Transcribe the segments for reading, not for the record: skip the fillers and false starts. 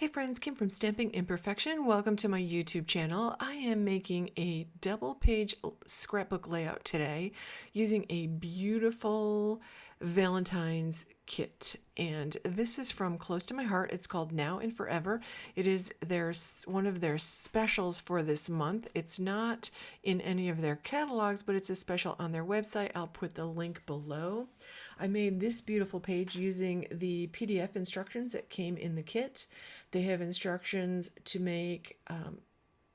Hey friends, Kim from Stamping Imperfection. Welcome to my YouTube channel. I am making a double page scrapbook layout today using a beautiful Valentine's kit. And this is from close to my heart. It's called Now and Forever. It is one of their specials for this month. It's not in any of their catalogs, but it's a special on their website. I'll put the link below. I made this beautiful page using the PDF instructions that came in the kit. They have instructions to make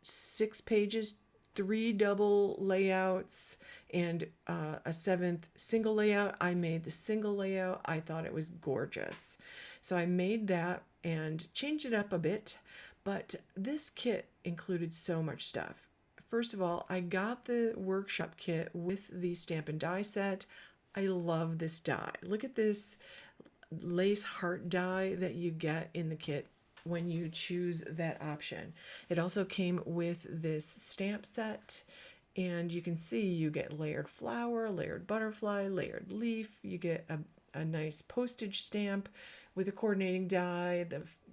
6 pages, 3 double layouts, and a 7th single layout. I made the single layout. I thought it was gorgeous. So I made that and changed it up a bit, but this kit included so much stuff. First of all, I got the workshop kit with the stamp and die set. I love this die. Look at this lace heart die that you get in the kit when you choose that option. It also came with this stamp set, and you can see you get layered flower, layered butterfly, layered leaf. You get a nice postage stamp with a coordinating die.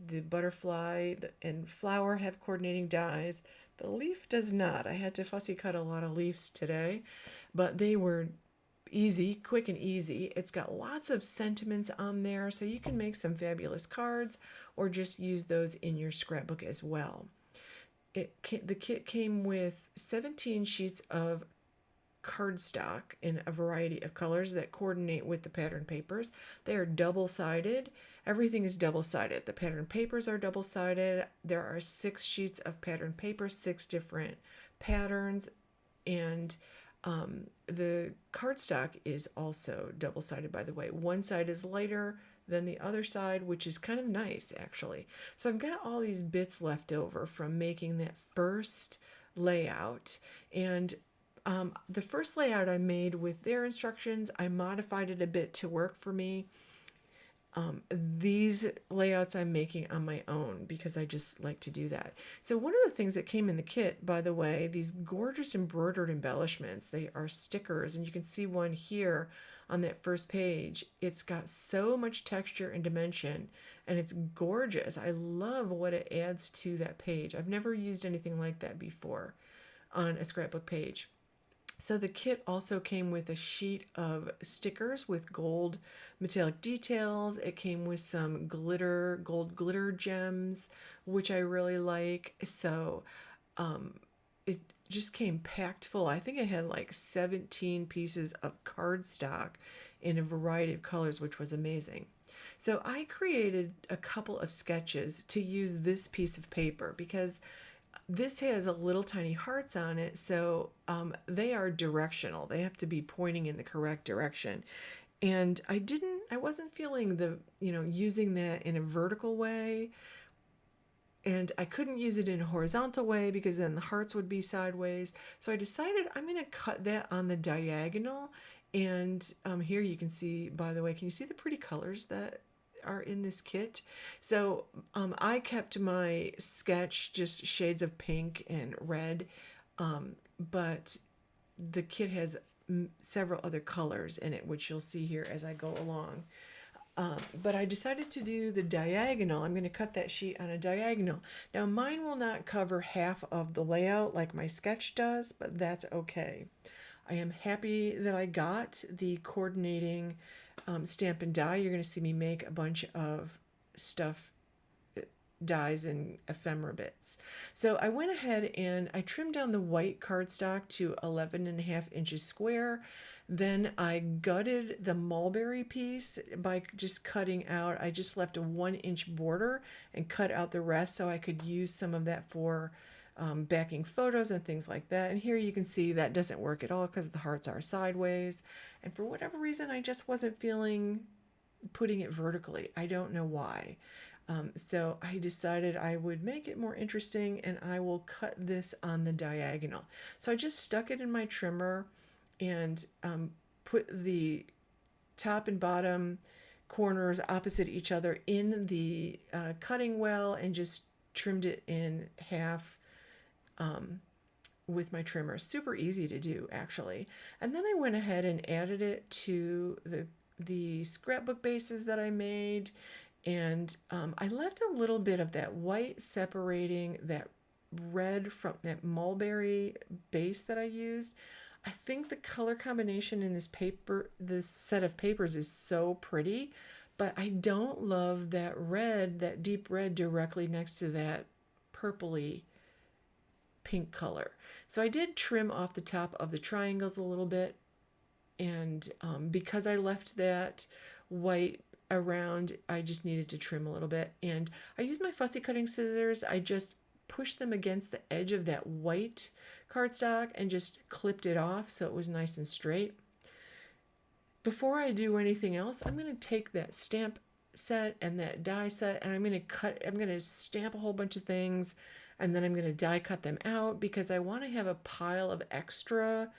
The butterfly and flower have coordinating dies. The leaf does not. I had to fussy cut a lot of leaves today, but they were easy, quick and easy. It's got lots of sentiments on there, so you can make some fabulous cards or just use those in your scrapbook as well. The kit came with 17 sheets of cardstock in a variety of colors that coordinate with the pattern papers. They are double-sided. Everything is double-sided. The pattern papers are double-sided. There are 6 sheets of pattern paper, 6 different patterns, and the cardstock is also double-sided, by the way. One side is lighter than the other side, which is kind of nice, actually. So I've got all these bits left over from making that first layout. And the first layout I made with their instructions, I modified it a bit to work for me. These layouts I'm making on my own because I just like to do that. So one of the things that came in the kit, by the way, these gorgeous embroidered embellishments, they are stickers, and you can see one here on that first page. It's got so much texture and dimension, and it's gorgeous. I love what it adds to that page. I've never used anything like that before on a scrapbook page. So the kit also came with a sheet of stickers with gold metallic details. It came with some gold glitter gems, which I really like. So it just came packed full. I think I had like 17 pieces of cardstock in a variety of colors, which was amazing. So I created a couple of sketches to use this piece of paper because this has a little tiny hearts on it, so they are directional. They have to be pointing in the correct direction. And I wasn't feeling using that in a vertical way, and I couldn't use it in a horizontal way because then the hearts would be sideways. So I decided I'm going to cut that on the diagonal. And here you can see, by the way, can you see the pretty colors that are in this kit? So I kept my sketch just shades of pink and red, but the kit has several other colors in it, which you'll see here as I go along. But I decided to do the diagonal. I'm going to cut that sheet on a diagonal. Now mine will not cover half of the layout like my sketch does, but that's okay. I am happy that I got the coordinating stamp and die. You're going to see me make a bunch of stuff, dies and ephemera bits. So I went ahead and I trimmed down the white cardstock to 11.5 inches square. Then I gutted the mulberry piece by just cutting out, I just left a 1-inch border and cut out the rest so I could use some of that for backing photos and things like that. And here you can see that doesn't work at all because the hearts are sideways. And for whatever reason, I just wasn't feeling putting it vertically. I don't know why. So I decided I would make it more interesting, and I will cut this on the diagonal. So I just stuck it in my trimmer and put the top and bottom corners opposite each other in the cutting well and just trimmed it in half with my trimmer. Super easy to do, actually. And then I went ahead and added it to the scrapbook bases that I made, And I left a little bit of that white separating that red from that mulberry base that I used. I think the color combination in this set of papers is so pretty, but I don't love that red, that deep red directly next to that purpley pink color. So I did trim off the top of the triangles a little bit, and because I left that white around, I just needed to trim a little bit. And I used my fussy cutting scissors. I just pushed them against the edge of that white cardstock and just clipped it off so it was nice and straight. Before I do anything else, I'm going to take that stamp set and that die set, and I'm going to stamp a whole bunch of things, and then I'm going to die cut them out because I want to have a pile of extra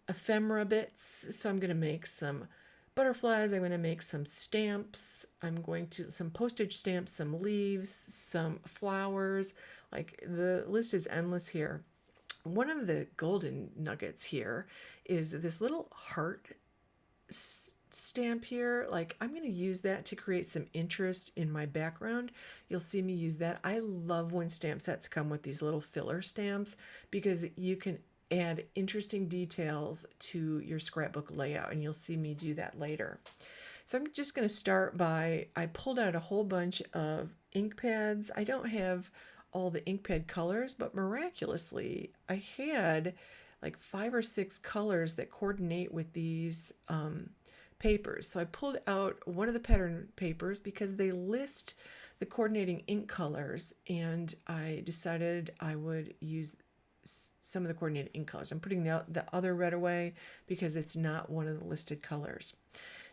ephemera bits. So I'm going to make some butterflies, I'm going to make some stamps, some postage stamps, some leaves, some flowers. Like, the list is endless here. One of the golden nuggets here is this little heart stamp here. Like, I'm going to use that to create some interest in my background. You'll see me use that. I love when stamp sets come with these little filler stamps because you can add interesting details to your scrapbook layout, and you'll see me do that later. So I'm just going to start by, I pulled out a whole bunch of ink pads. I don't have all the ink pad colors, but miraculously I had like 5 or 6 colors that coordinate with these papers. So I pulled out one of the pattern papers because they list the coordinating ink colors, and I decided I would use some of the coordinated ink colors. I'm putting the other red away because it's not one of the listed colors.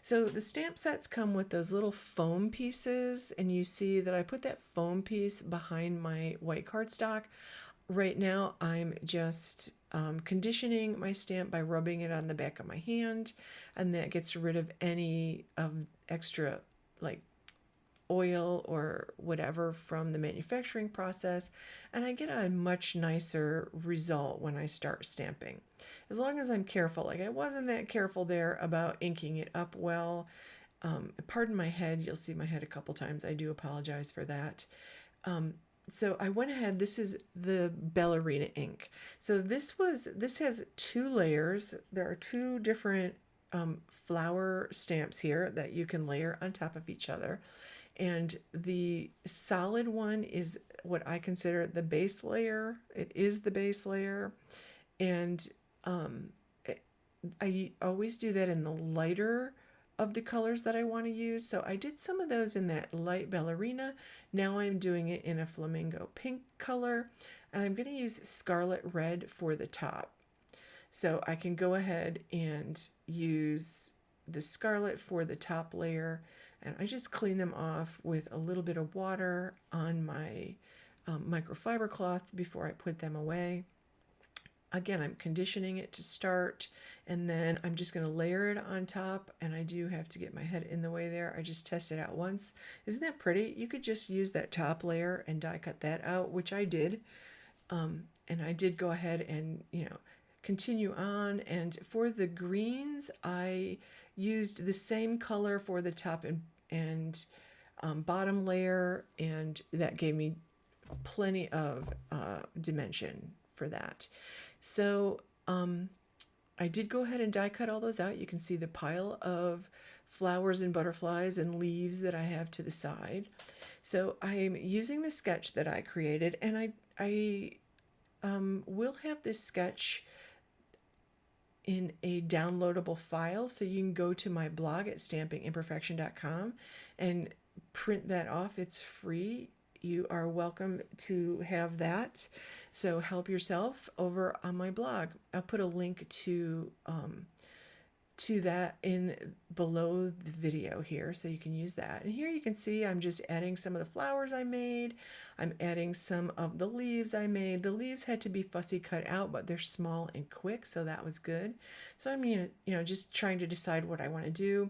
So the stamp sets come with those little foam pieces, and you see that I put that foam piece behind my white cardstock. Right now I'm just conditioning my stamp by rubbing it on the back of my hand, and that gets rid of any extra like oil or whatever from the manufacturing process, and I get a much nicer result when I start stamping. As long as I'm careful. Like, I wasn't that careful there about inking it up well. Pardon my head, you'll see my head a couple times. I do apologize for that. So I went ahead, this is the ballerina ink. So this has 2 layers. There are 2 different flower stamps here that you can layer on top of each other. And the solid one is what I consider the base layer. It is the base layer. And I always do that in the lighter of the colors that I want to use. So I did some of those in that light ballerina. Now I'm doing it in a flamingo pink color. And I'm going to use scarlet red for the top. So I can go ahead and use the scarlet for the top layer, and I just clean them off with a little bit of water on my microfiber cloth before I put them away. Again, I'm conditioning it to start, and then I'm just going to layer it on top, and I do have to get my head in the way there. I just tested out once. Isn't that pretty? You could just use that top layer and die cut that out, which I did. And I did go ahead and, continue on. And for the greens, I used the same color for the top and bottom layer, and that gave me plenty of dimension for that. So I did go ahead and die cut all those out. You can see the pile of flowers and butterflies and leaves that I have to the side. So I'm using the sketch that I created, and I will have this sketch in a downloadable file, so you can go to my blog at stampingimperfection.com and print that off. It's free. You are welcome to have that. So help yourself over on my blog. I'll put a link to that in below the video here, so you can use that. And here you can see I'm just adding some of the flowers I made. I'm adding some of the leaves I made. The leaves had to be fussy cut out, but they're small and quick, so that was good. So I'm just trying to decide what I want to do.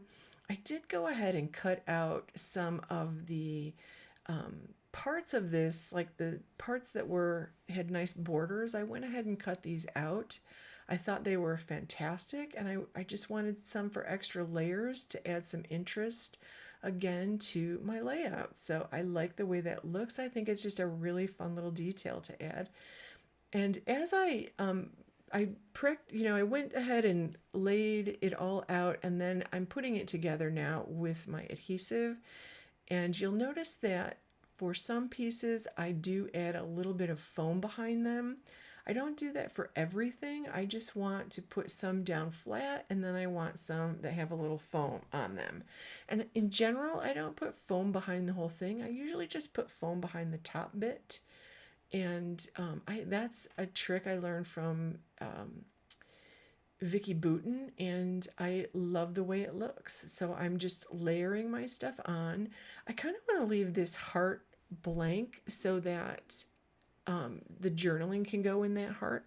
I did go ahead and cut out some of the parts of this, like the parts that had nice borders. I went ahead and cut these out. I thought they were fantastic, and I just wanted some for extra layers to add some interest again to my layout. So I like the way that looks. I think it's just a really fun little detail to add. And as I pricked, I went ahead and laid it all out, and then I'm putting it together now with my adhesive. And you'll notice that for some pieces, I do add a little bit of foam behind them. I don't do that for everything. I just want to put some down flat, and then I want some that have a little foam on them. And in general, I don't put foam behind the whole thing. I usually just put foam behind the top bit. And that's a trick I learned from Vicky Boutin, and I love the way it looks. So I'm just layering my stuff on. I kind of want to leave this heart blank so that the journaling can go in that heart.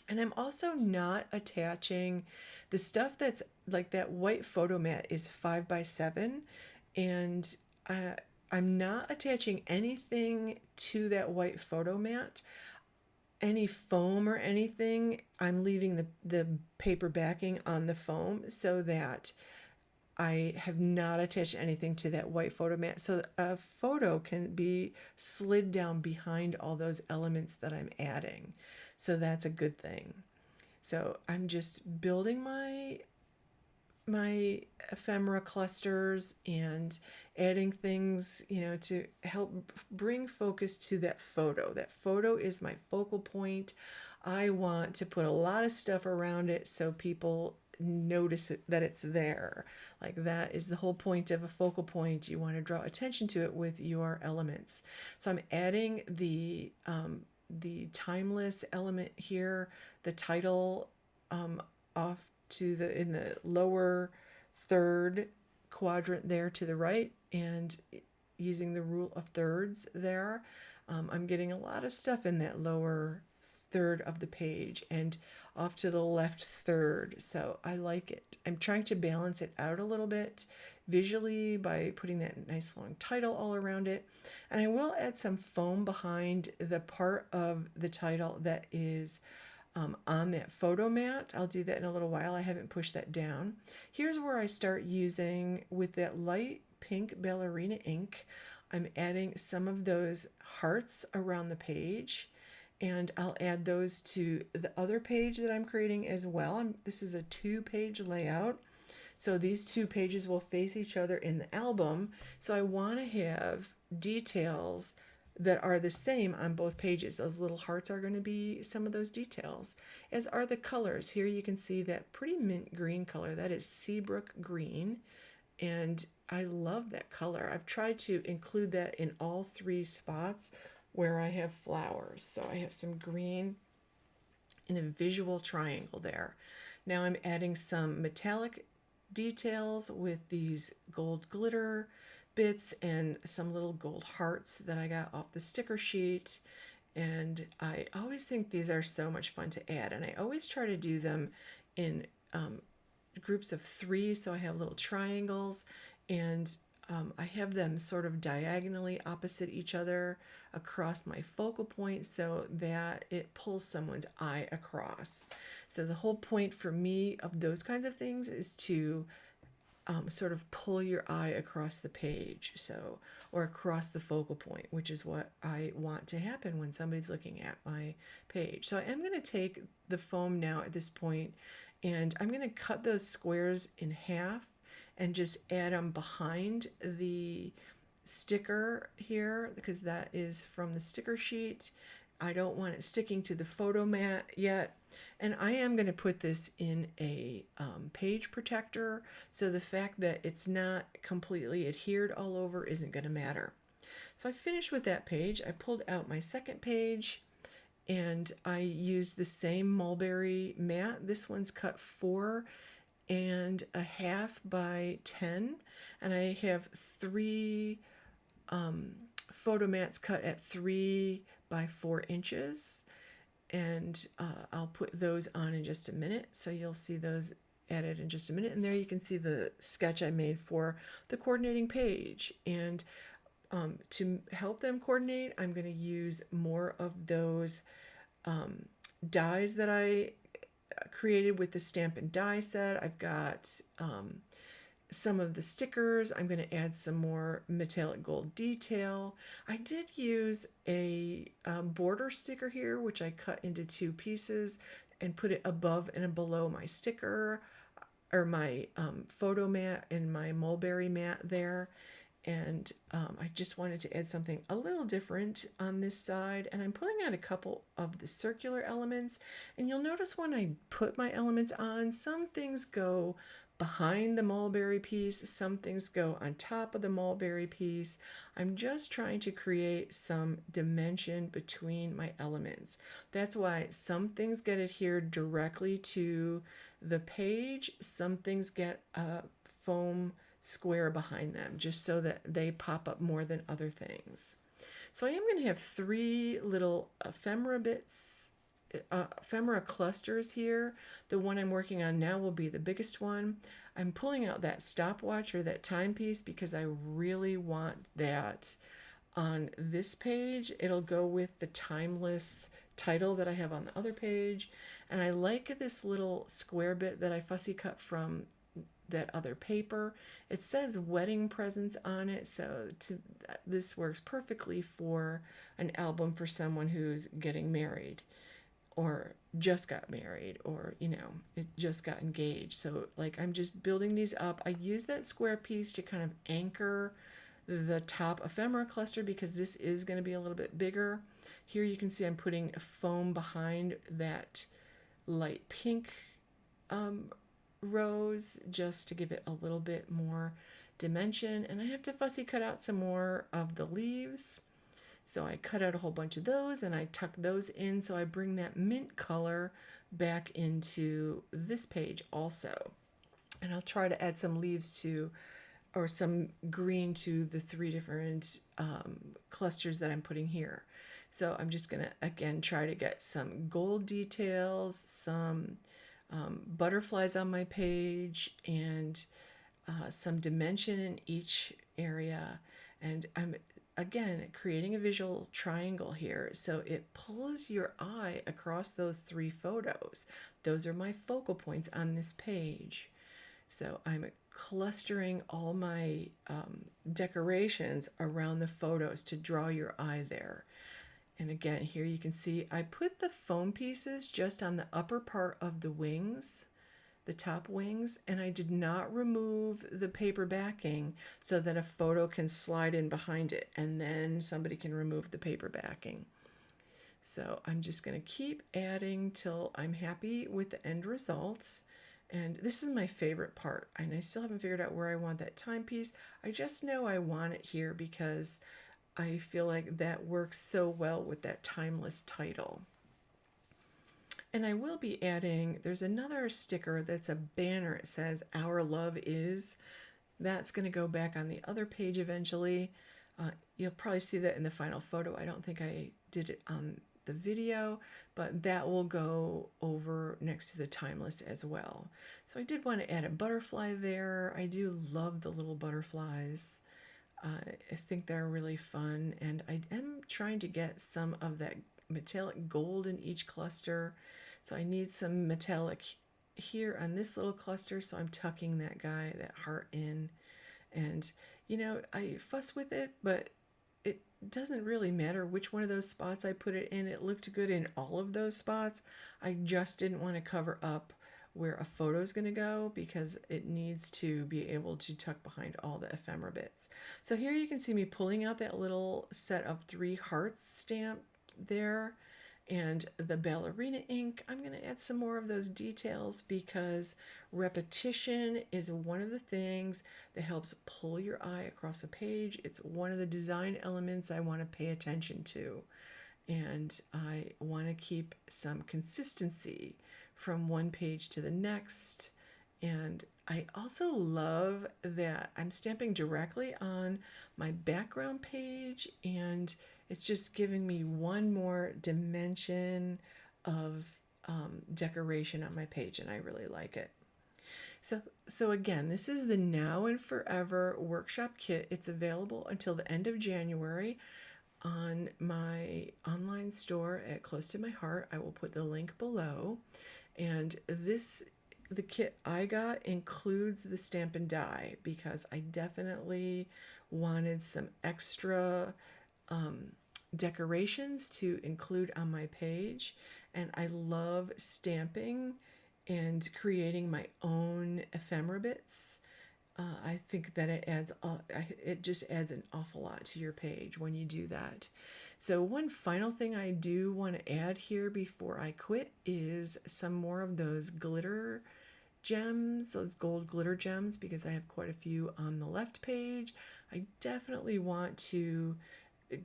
And I'm also not attaching the stuff that's like that white photo mat is 5x7, and I'm not attaching anything to that white photo mat, any foam or anything. I'm leaving the paper backing on the foam so that I have not attached anything to that white photo mat. So a photo can be slid down behind all those elements that I'm adding. So that's a good thing. So I'm just building my ephemera clusters and adding things, to help bring focus to that photo. That photo is my focal point. I want to put a lot of stuff around it so people notice that it's there. Like, that is the whole point of a focal point. You want to draw attention to it with your elements. So I'm adding the timeless element here, the title, off to in the lower third quadrant there to the right, and using the rule of thirds there. I'm getting a lot of stuff in that lower third of the page and off to the left third. So I like it. I'm trying to balance it out a little bit visually by putting that nice long title all around it. And I will add some foam behind the part of the title that is on that photo mat. I'll do that in a little while. I haven't pushed that down. Here's where I start using, with that light pink ballerina ink, I'm adding some of those hearts around the page, and I'll add those to the other page that I'm creating as well. This is a 2-page layout, so these 2 pages will face each other in the album. So I want to have details that are the same on both pages. Those little hearts are going to be some of those details, as are the colors. Here you can see that pretty mint green color. That is Seabrook green, and I love that color. I've tried to include that in all 3 spots where I have flowers. So I have some green in a visual triangle there. Now I'm adding some metallic details with these gold glitter bits and some little gold hearts that I got off the sticker sheet. And I always think these are so much fun to add, and I always try to do them in groups of 3, so I have little triangles, and I have them sort of diagonally opposite each other across my focal point so that it pulls someone's eye across. So the whole point for me of those kinds of things is to sort of pull your eye across the page, so, or across the focal point, which is what I want to happen when somebody's looking at my page. So I am going to take the foam now at this point, and I'm going to cut those squares in half and just add them behind the sticker here, because that is from the sticker sheet. I don't want it sticking to the photo mat yet. And I am going to put this in a page protector, so the fact that it's not completely adhered all over isn't going to matter. So I finished with that page. I pulled out my second page, and I used the same mulberry mat. This one's cut 4.5 by 10, and I have 3 photo mats cut at 3 by 4 inches, and I'll put those on in just a minute, so you'll see those added in just a minute. And there you can see the sketch I made for the coordinating page. And to help them coordinate, I'm going to use more of those dies that I created with the Stamp and Die set. I've got some of the stickers. I'm going to add some more metallic gold detail. I did use a border sticker here, which I cut into 2 pieces and put it above and below my sticker, or my photo mat and my mulberry mat there. And I just wanted to add something a little different on this side. And I'm pulling out a couple of the circular elements. And you'll notice when I put my elements on, some things go behind the mulberry piece, some things go on top of the mulberry piece. I'm just trying to create some dimension between my elements. That's why some things get adhered directly to the page, some things get a foam square behind them, just so that they pop up more than other things. So I am going to have 3 little ephemera bits, ephemera clusters here. The one I'm working on now will be the biggest one. I'm pulling out that stopwatch or that timepiece because I really want that on this page. It'll go with the timeless title that I have on the other page. And I like this little square bit that I fussy cut from that other paper. It says wedding presents on it, so this works perfectly for an album for someone who's getting married or just got married, or it just got engaged. So like I'm just building these up. I use that square piece to kind of anchor the top ephemera cluster because this is going to be a little bit bigger. Here you can see I'm putting a foam behind that light pink rose just to give it a little bit more dimension. And I have to fussy cut out some more of the leaves. So I cut out a whole bunch of those and I tuck those in, so I bring that mint color back into this page also. And I'll try to add some leaves to, or some green to, the 3 different clusters that I'm putting here. So I'm just gonna again try to get some gold details, some butterflies on my page, and some dimension in each area. And I'm again creating a visual triangle here, so it pulls your eye across those 3 photos. Those are my focal points on this page. So I'm clustering all my decorations around the photos to draw your eye there. And again, here you can see I put the foam pieces just on the upper part of the wings, the top wings, and I did not remove the paper backing so that a photo can slide in behind it and then somebody can remove the paper backing. So I'm just going to keep adding till I'm happy with the end results. And this is my favorite part, and I still haven't figured out where I want that timepiece. I just know I want it here because I feel like that works so well with that timeless title. And I will be adding, there's another sticker that's a banner. It says "Our Love Is." That's going to go back on the other page eventually. You'll probably see that in the final photo. I don't think I did it on the video, but that will go over next to the timeless as well. So I did want to add a butterfly there. I do love the little butterflies. I think they're really fun, and I am trying to get some of that metallic gold in each cluster. So I need some metallic here on this little cluster, so I'm tucking that heart in. And I fuss with it, but it doesn't really matter which one of those spots I put it in. It looked good in all of those spots. I just didn't want to cover up where a photo is going to go because it needs to be able to tuck behind all the ephemera bits. So here you can see me pulling out that little set of 3 hearts stamp there, and the ballerina ink. I'm going to add some more of those details because repetition is one of the things that helps pull your eye across a page. It's one of the design elements I want to pay attention to, and I want to keep some consistency from one page to the next. And I also love that I'm stamping directly on my background page, and it's just giving me one more dimension of decoration on my page, and I really like it. So again, this is the Now and Forever workshop kit. It's available until the end of January on my online store at Close to My Heart. I will put the link below. And this the kit I got includes the stamp and die because I definitely wanted some extra decorations to include on my page. And I love stamping and creating my own ephemera bits. I think that it just adds an awful lot to your page when you do that. So one final thing I do want to add here before I quit is some more of those glitter gems, those gold glitter gems, because I have quite a few on the left page. I definitely want to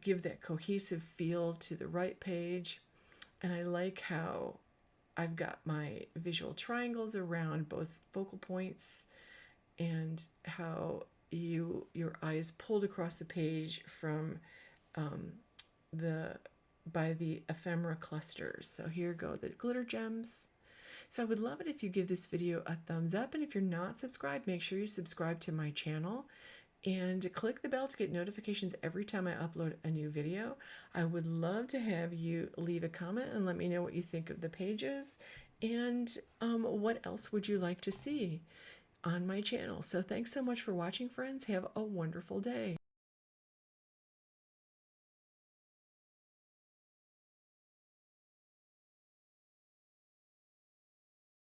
give that cohesive feel to the right page. And I like how I've got my visual triangles around both focal points and how your eye is pulled across the page from the by the ephemera clusters. So here go the glitter gems. So I would love it if you give this video a thumbs up, and if you're not subscribed, make sure you subscribe to my channel and click the bell to get notifications every time I upload a new video. I would love to have you leave a comment and let me know what you think of the pages, and what else would you like to see on my channel. So thanks so much for watching, friends. Have a wonderful day.